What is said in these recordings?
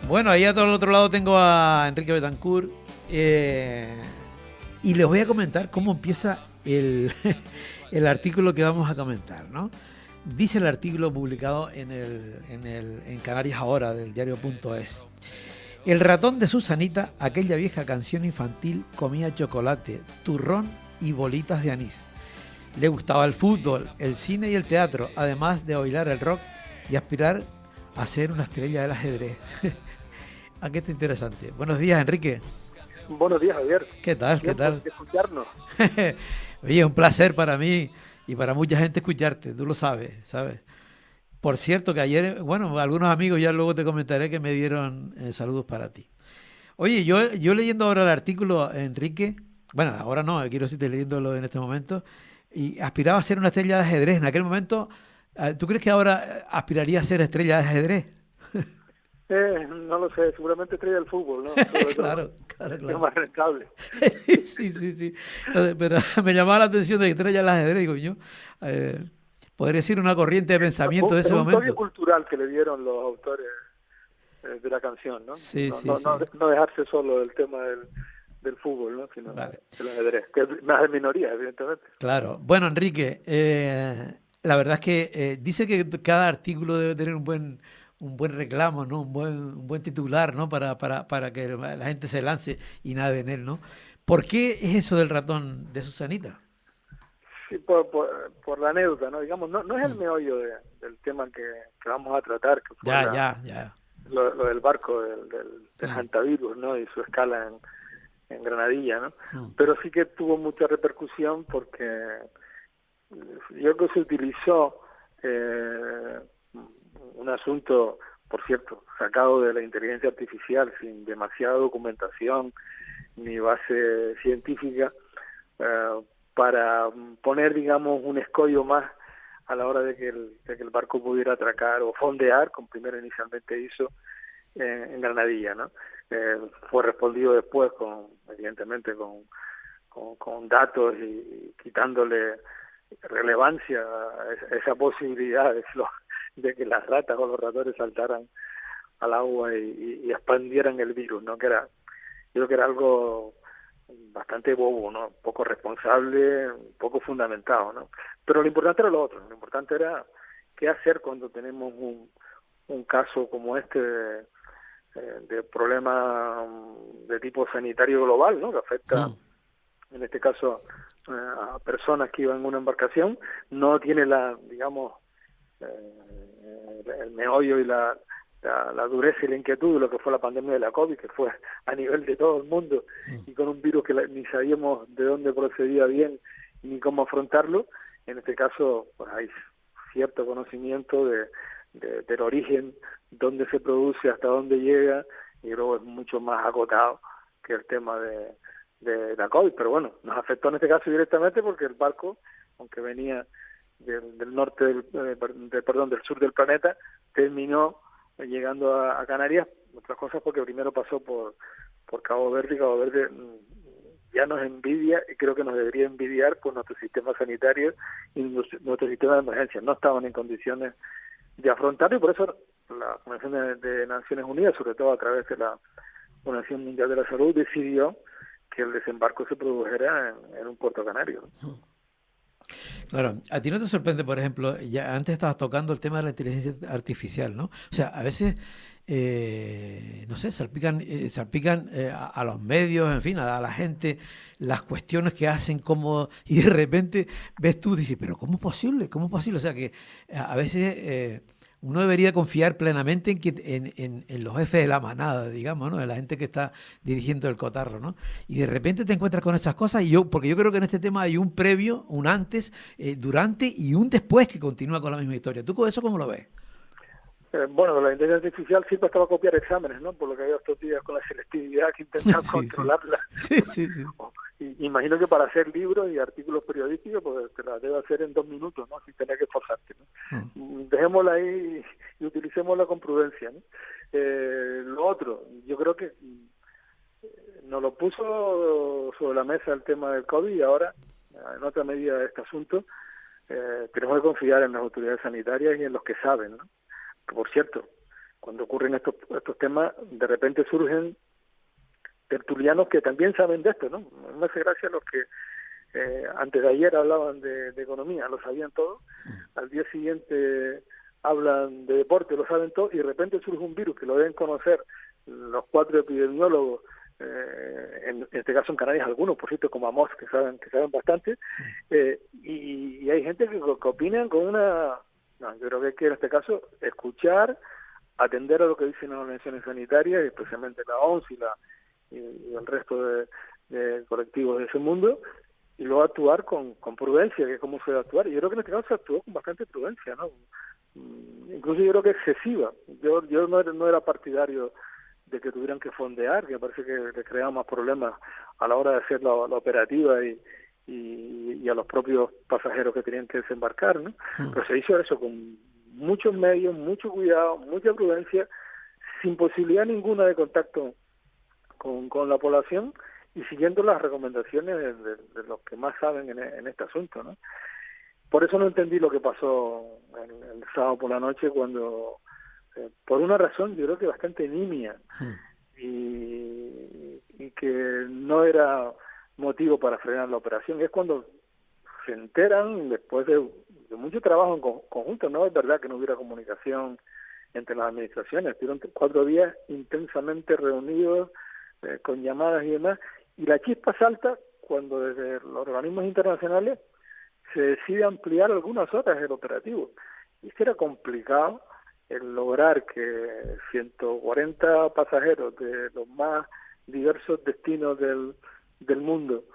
Bueno, ahí a todo el otro lado tengo a Enrique Betancourt y les voy a comentar cómo empieza el, el artículo que vamos a comentar, ¿no? Dice el artículo publicado en Canarias Ahora del diario.es. El ratón de Susanita, aquella vieja canción infantil, comía chocolate, turrón y bolitas de anís. Le gustaba el fútbol, el cine y el teatro, además de bailar el rock y aspirar a ser una estrella del ajedrez. ¿A qué está interesante? Buenos días, Enrique. Buenos días, Javier. ¿Qué tal? ¿Qué tal? De escucharnos. Oye, un placer para mí y para mucha gente escucharte, tú lo sabes, ¿sabes? Por cierto, que ayer, bueno, algunos amigos ya luego te comentaré que me dieron saludos para ti. Oye, yo leyendo ahora el artículo, Enrique, bueno, ahora no, quiero decirte leyéndolo en este momento, y aspiraba a ser una estrella de ajedrez. En aquel momento, ¿tú crees que ahora aspiraría a ser estrella de ajedrez? No lo sé, seguramente estrella del fútbol, ¿no? Claro. Es más rentable. Sí. Pero me llamaba la atención de que estrella del ajedrez, digo yo. Podría ser una corriente de pensamiento de ese momento. Es un toque cultural que le dieron los autores de la canción, ¿no? Sí. No dejarse solo del tema del fútbol, ¿no? Sino del ajedrez, que es más de minoría, evidentemente. Claro. Bueno, Enrique, la verdad es que dice que cada artículo debe tener un buen reclamo, ¿no? Un buen titular, ¿no? Para que la gente se lance y nade en él, ¿no? ¿Por qué es eso del ratón de Susanita? Sí, por la anécdota, ¿no? Digamos, no es el meollo del tema que vamos a tratar, que fue Ya. Lo del barco del Hantavirus, ¿no? Y su escala en Granadilla, ¿no? Pero sí que tuvo mucha repercusión porque yo creo que se utilizó un asunto, por cierto, sacado de la inteligencia artificial, sin demasiada documentación ni base científica, para poner, digamos, un escollo más a la hora de que el barco pudiera atracar o fondear, como primero inicialmente hizo en Granadilla, ¿no? Fue respondido después evidentemente con datos y quitándole relevancia a esa posibilidad de que las ratas o los ratones saltaran al agua y expandieran el virus, ¿no? Yo creo que era algo bastante bobo, ¿no? Poco responsable, poco fundamentado, ¿no? Pero lo importante era lo otro, lo importante era qué hacer cuando tenemos un caso como este de problema de tipo sanitario global, ¿no? Que afecta, en este caso, a personas que iban en una embarcación, no tiene digamos, el meollo y la dureza y la inquietud de lo que fue la pandemia de la COVID, que fue a nivel de todo el mundo y con un virus que ni sabíamos de dónde procedía bien ni cómo afrontarlo. En este caso, pues hay cierto conocimiento del origen, dónde se produce, hasta dónde llega, y luego es mucho más acotado que el tema de la COVID. Pero bueno, nos afectó en este caso directamente porque el barco, aunque venía del norte del sur del planeta, terminó llegando a Canarias, otras cosas porque primero pasó por Cabo Verde, y Cabo Verde ya nos envidia y creo que nos debería envidiar por nuestro sistema sanitario y nuestro sistema de emergencia. No estaban en condiciones de afrontarlo y por eso la Organización de Naciones Unidas, sobre todo a través de la Organización Mundial de la Salud, decidió que el desembarco se produjera en un puerto canario. Claro, a ti no te sorprende, por ejemplo, ya antes estabas tocando el tema de la inteligencia artificial, ¿no? O sea, a veces, no sé, salpican a los medios, en fin, a la gente, las cuestiones que hacen, y de repente ves tú y dices, pero ¿cómo es posible? ¿Cómo es posible? O sea, que a veces uno debería confiar plenamente en los jefes de la manada, digamos, ¿no? De la gente que está dirigiendo el cotarro, ¿no? Y de repente te encuentras con esas cosas porque yo creo que en este tema hay un previo, un antes, durante y un después que continúa con la misma historia. ¿Tú eso cómo lo ves? Bueno, la inteligencia artificial siempre estaba a copiar exámenes, ¿no? Por lo que había estos días con la selectividad que intentan controlarla. Sí. Imagino que para hacer libros y artículos periodísticos, pues te la debe hacer en 2 minutos, ¿no? Sin tener que esforzarte, ¿no? Dejémosla ahí y utilicémosla con prudencia, ¿no? Lo otro, yo creo que nos lo puso sobre la mesa el tema del COVID y ahora, en otra medida de este asunto, tenemos que confiar en las autoridades sanitarias y en los que saben, ¿no? Por cierto, cuando ocurren estos temas, de repente surgen tertulianos que también saben de esto, ¿no? Me hace gracia los que antes de ayer hablaban de economía, lo sabían todo, al día siguiente hablan de deporte, lo saben todo, y de repente surge un virus que lo deben conocer los 4 epidemiólogos, en este caso en Canarias algunos, por cierto, como Amos, que saben bastante, y hay gente que opinan con una... No, yo creo que hay que en este caso escuchar, atender a lo que dicen las organizaciones sanitarias, especialmente la OMS y el resto de colectivos de ese mundo, y luego actuar con prudencia, que es como se debe actuar. Y yo creo que en este caso se actuó con bastante prudencia, ¿no? Incluso yo creo que excesiva. Yo no era partidario de que tuvieran que fondear, que me parece que le creaba más problemas a la hora de hacer la operativa y a los propios pasajeros que tenían que desembarcar, ¿no? Pero se hizo eso con muchos medios, mucho cuidado, mucha prudencia, sin posibilidad ninguna de contacto con la población y siguiendo las recomendaciones de los que más saben en este asunto, ¿no? Por eso no entendí lo que pasó el sábado por la noche cuando, por una razón yo creo que bastante nimia y que no era motivo para frenar la operación, es cuando se enteran después de mucho trabajo en conjunto, no es verdad que no hubiera comunicación entre las administraciones, estuvieron 4 días intensamente reunidos, con llamadas y demás, y la chispa salta cuando desde los organismos internacionales se decide ampliar algunas horas del operativo. Y era complicado el lograr que 140 pasajeros de los más diversos destinos del mundo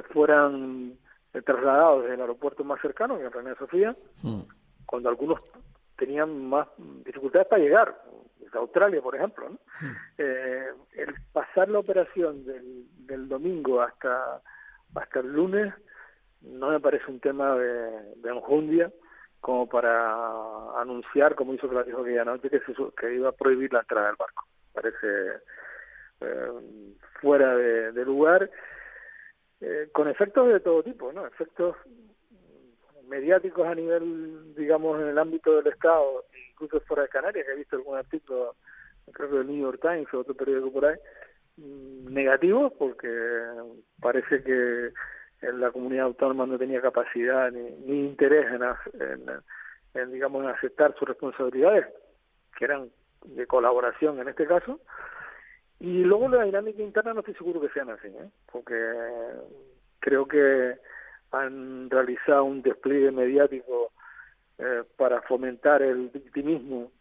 fueran trasladados del aeropuerto más cercano, que es Reina Sofía, cuando algunos tenían más dificultades para llegar, desde Australia, por ejemplo, ¿no? El pasar la operación del domingo hasta el lunes no me parece un tema de enjundia como para anunciar, como hizo Clarijo aquella noche, que iba a prohibir la entrada del barco. Parece fuera de lugar, con efectos de todo tipo, ¿no? Efectos mediáticos a nivel, digamos, en el ámbito del Estado, incluso fuera de Canarias, que he visto algún artículo, creo que del New York Times o otro periódico por ahí, negativos, porque parece que la comunidad autónoma no tenía capacidad ni interés en, digamos, en aceptar sus responsabilidades, que eran de colaboración en este caso. Y luego la dinámica interna no estoy seguro que sean así, porque creo que han realizado un despliegue mediático para fomentar el victimismo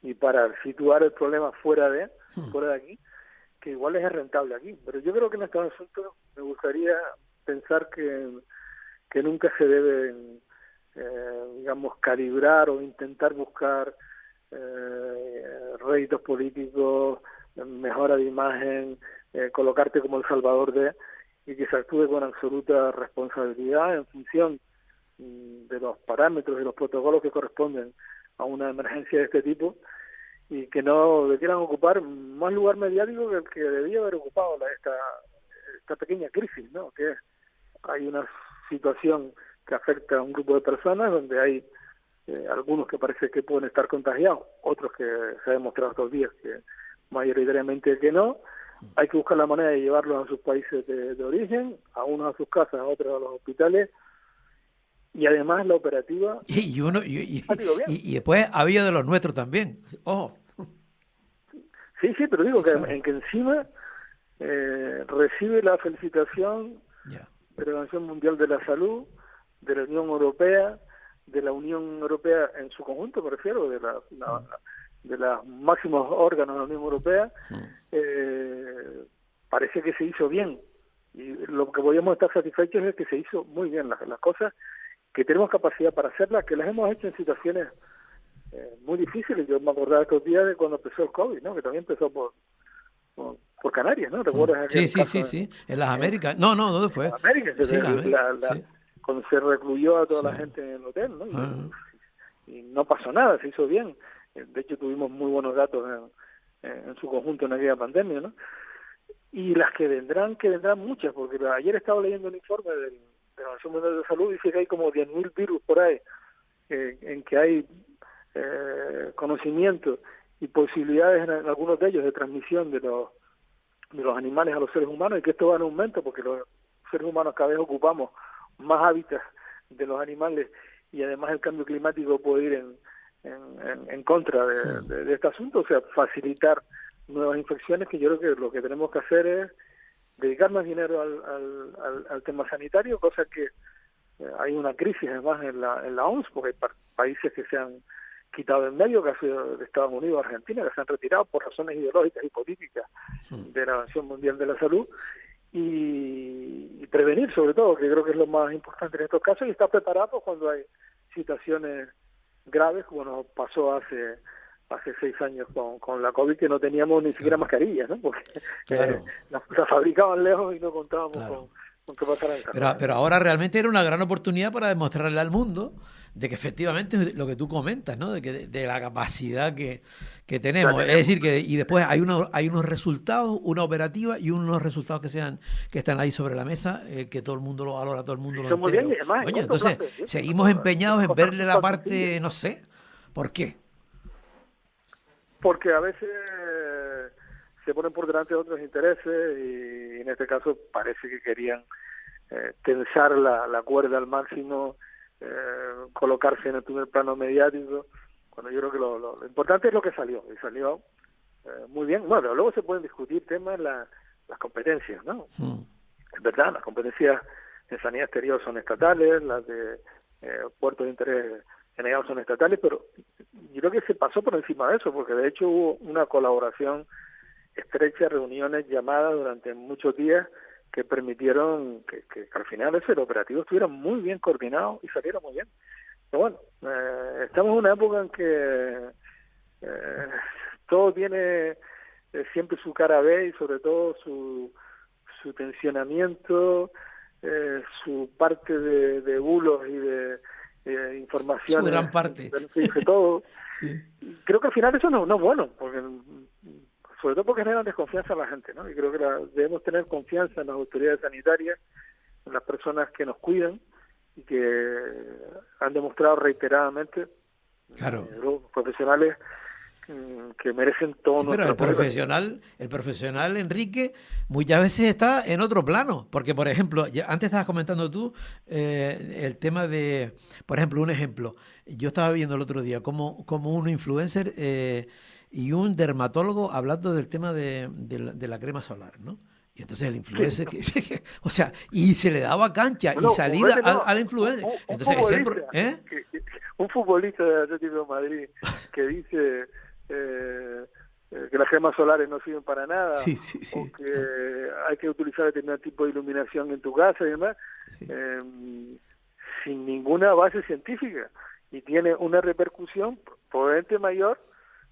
y para situar el problema fuera de aquí, que igual es rentable aquí. Pero yo creo que en estos asuntos me gustaría pensar que nunca se debe, digamos, calibrar o intentar buscar réditos políticos, mejora de imagen, colocarte como el salvador y que se actúe con absoluta responsabilidad en función de los parámetros y los protocolos que corresponden a una emergencia de este tipo, y que no le quieran ocupar más lugar mediático que el que debía haber ocupado esta pequeña crisis, ¿no? Que hay una situación que afecta a un grupo de personas donde hay algunos que parece que pueden estar contagiados, otros que se ha demostrado estos días que mayoritariamente que no. Hay que buscar la manera de llevarlos a sus países de origen, a unos a sus casas, a otros a los hospitales, y además la operativa... Y después había de los nuestros también. ¡Ojo! Sí, pero digo que encima recibe la felicitación de la Organización Mundial de la Salud, de la Unión Europea, de la Unión Europea en su conjunto, me refiero, de los máximos órganos de la Unión Europea. Parece que se hizo bien, y lo que podemos estar satisfechos es que se hizo muy bien las cosas, que tenemos capacidad para hacerlas, que las hemos hecho en situaciones muy difíciles. Yo me acordaba estos días de cuando empezó el COVID, ¿no? Que también empezó por Canarias, ¿no? ¿Te acuerdas? Sí, en las Américas. No, ¿dónde fue? En las Américas, sí. Cuando se recluyó a toda la gente en el hotel, ¿no? Y no pasó nada, se hizo bien. De hecho, tuvimos muy buenos datos en su conjunto en aquella pandemia, ¿no? Y las que vendrán muchas, porque ayer estaba leyendo un informe de la Organización Mundial de Salud, dice que hay como 10.000 virus por ahí, en que hay conocimiento, y posibilidades en algunos de ellos de transmisión de los animales a los seres humanos, y que esto va en aumento porque los seres humanos cada vez ocupamos más hábitats de los animales, y además el cambio climático puede ir en contra de este asunto, o sea, facilitar nuevas infecciones, que yo creo que lo que tenemos que hacer es dedicar más dinero al tema sanitario, cosa que hay una crisis además en la OMS, porque hay países que se han quitado en medio, caso de Estados Unidos, Argentina, que se han retirado por razones ideológicas y políticas de la Organización Mundial de la Salud, y prevenir sobre todo, que creo que es lo más importante en estos casos, y estar preparado cuando hay situaciones graves, como nos pasó hace 6 años con la COVID, que no teníamos ni siquiera mascarillas, ¿no? Porque las fabricaban lejos y no contábamos con qué pasara en casa. Pero ahora realmente era una gran oportunidad para demostrarle al mundo de que efectivamente es lo que tú comentas, ¿no? De la capacidad que tenemos. Es decir, y después hay unos resultados, una operativa y unos resultados que están ahí sobre la mesa, que todo el mundo lo valora, todo el mundo lo entera. Bien, además, oye, entonces seguimos empeñados en verle la parte, no sé, ¿por qué? Porque a veces se ponen por delante otros intereses, y en este caso parece que querían tensar la cuerda al máximo, colocarse en el primer plano mediático, cuando yo creo que lo importante es lo que salió, y salió muy bien. Bueno, luego se pueden discutir temas, las competencias, ¿no? Es verdad, las competencias en sanidad exterior son estatales, las de puertos de interés general son estatales, pero yo creo que se pasó por encima de eso, porque de hecho hubo una colaboración estrecha, reuniones, llamadas durante muchos días, que permitieron que al final el operativo estuviera muy bien coordinado y saliera muy bien. Pero bueno, estamos en una época en que todo tiene siempre su cara B, y sobre todo su tensionamiento, su parte de bulos y de información, su gran parte de todo. Sí. Creo que al final eso no es bueno, porque sobre todo porque generan desconfianza a la gente, ¿no? Y creo que debemos tener confianza en las autoridades sanitarias, en las personas que nos cuidan y que han demostrado reiteradamente, los profesionales que merecen todo nuestro apoyo. Pero el profesional, Enrique, muchas veces está en otro plano, porque por ejemplo, antes estabas comentando tú el tema de, por ejemplo, un ejemplo, yo estaba viendo el otro día como un influencer y un dermatólogo hablando del tema de la crema solar, ¿no? Y entonces el influencer, o sea, y se le daba cancha y salida al influencer. Entonces, un futbolista de Atlético de Madrid que dice que las gemas solares no sirven para nada, o que hay que utilizar determinado tipo de iluminación en tu casa y demás, sin ninguna base científica, y tiene una repercusión probablemente mayor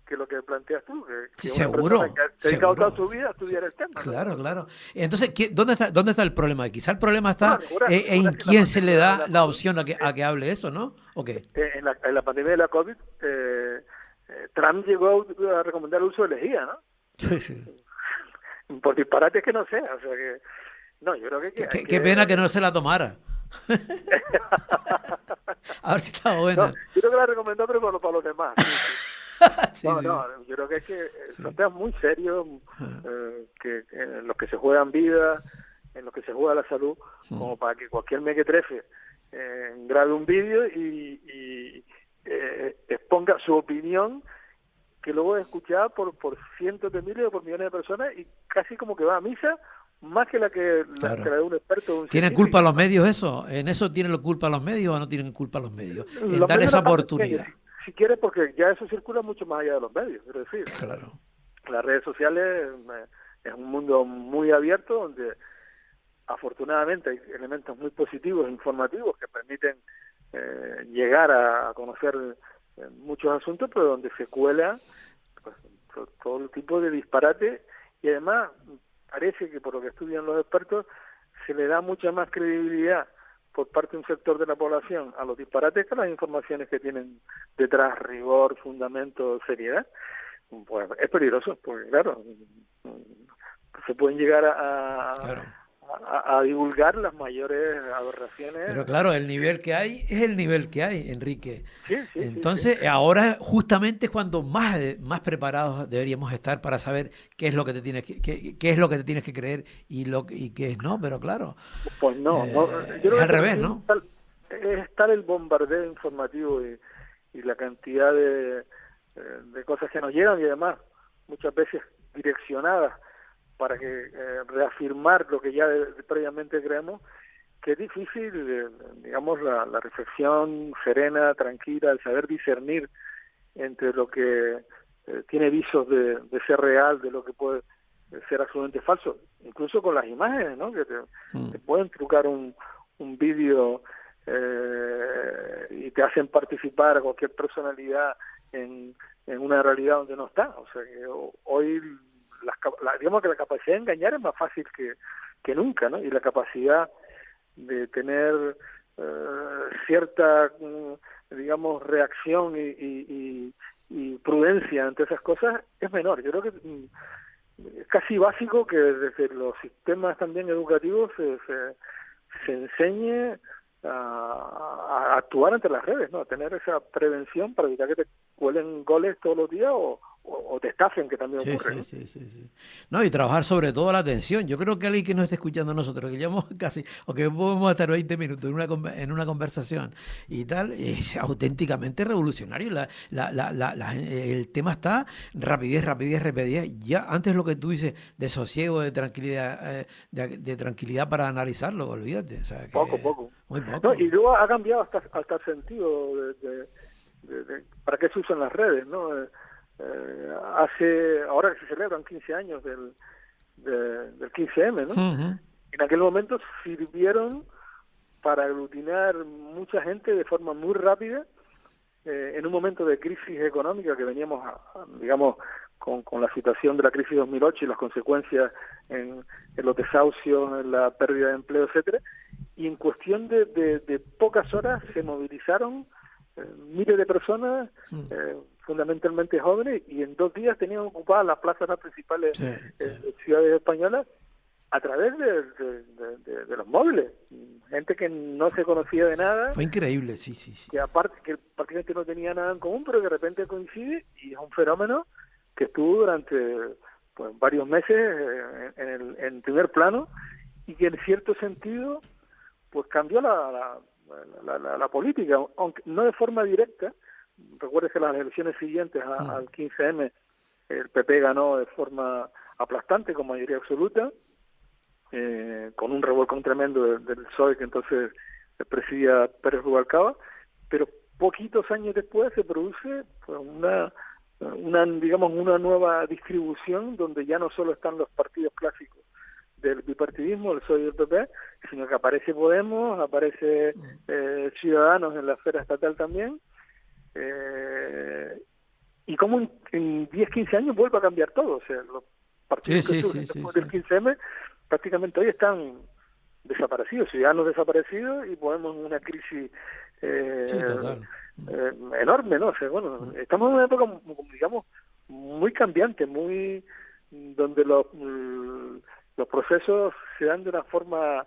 que lo que planteas tú, que seguro, una persona que se ha dedicado toda su vida a estudiar el tema. Claro. Entonces, ¿dónde está el problema? Quizá el problema está en quién se le da la opción a que hable eso, ¿no? ¿O qué? En la pandemia de la COVID, Trump llegó a recomendar el uso de lejía, ¿no? Sí. Por disparates que no sea, o sea que... No, yo creo que... Qué pena que no se la tomara. A ver si está buena. No, yo creo que la recomendó, pero para los demás. No, yo creo que es que son temas muy serios, que en los que se juegan vidas, en los que se juega la salud, como para que cualquier mequetrefe grabe un vídeo y exponga su opinión, que luego es escuchada por cientos de miles o por millones de personas, y casi como que va a misa más que la que la de un experto. ¿Tienen culpa los medios eso? ¿En eso tienen culpa los medios o no tienen culpa los medios? En dar esa oportunidad. Si quieres, porque ya eso circula mucho más allá de los medios, es decir, las redes sociales es un mundo muy abierto, donde afortunadamente hay elementos muy positivos e informativos que permiten llegar a conocer muchos asuntos, pero donde se cuela pues, todo tipo de disparate, y además parece que, por lo que estudian los expertos, se le da mucha más credibilidad por parte de un sector de la población a los disparates que a las informaciones que tienen detrás rigor, fundamento, seriedad. Pues es peligroso, porque claro, se pueden llegar a a divulgar las mayores aberraciones. Pero claro, el nivel que hay es el nivel que hay, Enrique. Sí, Entonces, ahora justamente es cuando más preparados deberíamos estar para saber qué es lo que te tienes qué es lo que te tienes que creer y qué es no, pero claro. Pues no, yo creo es que al revés, ¿no? Es tal el bombardeo informativo y la cantidad de cosas que nos llegan y además muchas veces direccionadas para que reafirmar lo que ya previamente creemos, que es difícil, digamos, la reflexión serena, tranquila, el saber discernir entre lo que tiene visos de ser real, de lo que puede ser absolutamente falso, incluso con las imágenes, ¿no? Que te pueden trucar un vídeo y te hacen participar a cualquier personalidad en una realidad donde no está. O sea que hoy digamos que la capacidad de engañar es más fácil que nunca, ¿no? Y la capacidad de tener cierta, digamos, reacción y prudencia ante esas cosas es menor. Yo creo que es casi básico que desde los sistemas también educativos se enseñe a actuar ante las redes, ¿no? A tener esa prevención para evitar que te cuelen goles todos los días o te estafen, que también ocurre. Sí. No, y trabajar sobre todo la atención. Yo creo que alguien que nos esté escuchando a nosotros, que llevamos casi, o que podemos estar 20 minutos en una conversación y tal, es auténticamente revolucionario. El tema está rapidez. Ya antes lo que tú dices de sosiego, de tranquilidad para analizarlo, olvídate. O sea, que Poco. Muy poco. No, y luego ha cambiado hasta el sentido de para qué se usan las redes, ¿no? Ahora que se celebran 15 años del 15M, ¿no? Uh-huh. En aquel momento sirvieron para aglutinar mucha gente de forma muy rápida en un momento de crisis económica que veníamos, digamos, con la situación de la crisis 2008 y las consecuencias en los desahucios, en la pérdida de empleo, etcétera, y en cuestión de pocas horas se movilizaron miles de personas, fundamentalmente jóvenes, y en 2 días tenían ocupadas las plazas las principales ciudades españolas a través de los móviles. Gente que no se conocía de nada. Fue increíble, sí. Que aparte que prácticamente no tenía nada en común, pero que de repente coincide y es un fenómeno que estuvo durante varios meses en primer plano y que en cierto sentido pues cambió la política, aunque no de forma directa. Recuerdes que las elecciones siguientes al 15M el PP ganó de forma aplastante con mayoría absoluta, con un revolcón tremendo del PSOE que entonces presidía Pérez Rubalcaba, pero poquitos años después se produce una nueva distribución donde ya no solo están los partidos clásicos del bipartidismo, el PSOE y el PP, sino que aparece Podemos, aparece Ciudadanos en la esfera estatal también, y como en 10, 15 años vuelve a cambiar todo. O sea, los partidos que surgen después del 15M prácticamente hoy están desaparecidos, Ciudadanos desaparecidos y Podemos en una crisis enorme, ¿no? O sea, bueno, estamos en una época, digamos, muy cambiante, muy donde los procesos se dan de una forma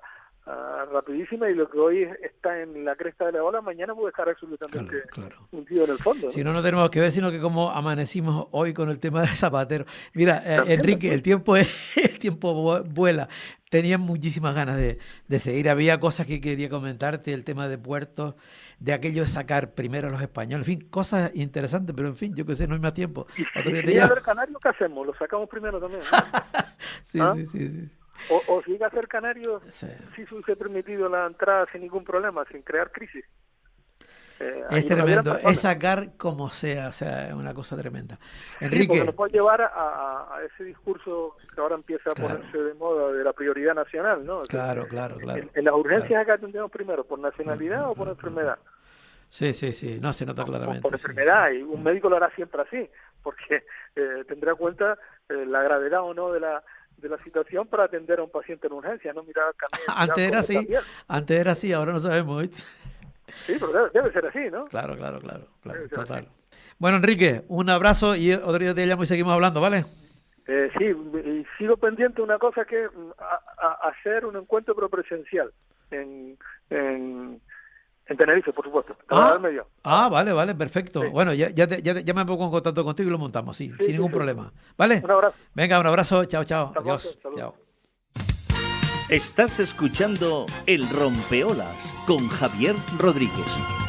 rapidísima y lo que hoy está en la cresta de la ola, mañana puede estar absolutamente hundido en el fondo, ¿no? Si no tenemos que ver, sino que como amanecimos hoy con el tema de Zapatero. Mira, Enrique, el tiempo vuela. Tenía muchísimas ganas de seguir. Había cosas que quería comentarte, el tema de puertos, de aquello de sacar primero a los españoles, en fin, cosas interesantes, pero en fin, yo qué sé, no hay más tiempo. Y si llega a haber Canarios, ¿qué hacemos? ¿Lo sacamos primero también? ¿No? Sí. O si llega a ser Canarios, sí se hubiese permitido la entrada sin ningún problema, sin crear crisis. Es tremendo, es sacar como sea, o sea, es una cosa tremenda. Enrique. Sí, porque nos puede llevar a ese discurso que ahora empieza a ponerse de moda de la prioridad nacional, ¿no? Claro. En las urgencias acá atendemos primero, ¿por nacionalidad o por enfermedad? Sí, no, se nota claramente. Por enfermedad, y un médico lo hará siempre así, porque tendrá en cuenta la gravedad o no de la situación para atender a un paciente en urgencia, no mirar antes era así, ahora no sabemos, ¿viste? Sí, pero debe ser así, ¿no? Claro, total. Bueno, Enrique, un abrazo y otro día te llamo y seguimos hablando, ¿vale? Sí, y sigo pendiente de una cosa que hacer un encuentro pero presencial en Tenerife, por supuesto. Vale, perfecto. Sí. Bueno, ya me pongo en contacto contigo y lo montamos, sin ningún problema. ¿Vale? Un abrazo. Venga, un abrazo. Chao. Hasta Adiós. pronto. Chao. Estás escuchando El Rompeolas con Javier Rodríguez.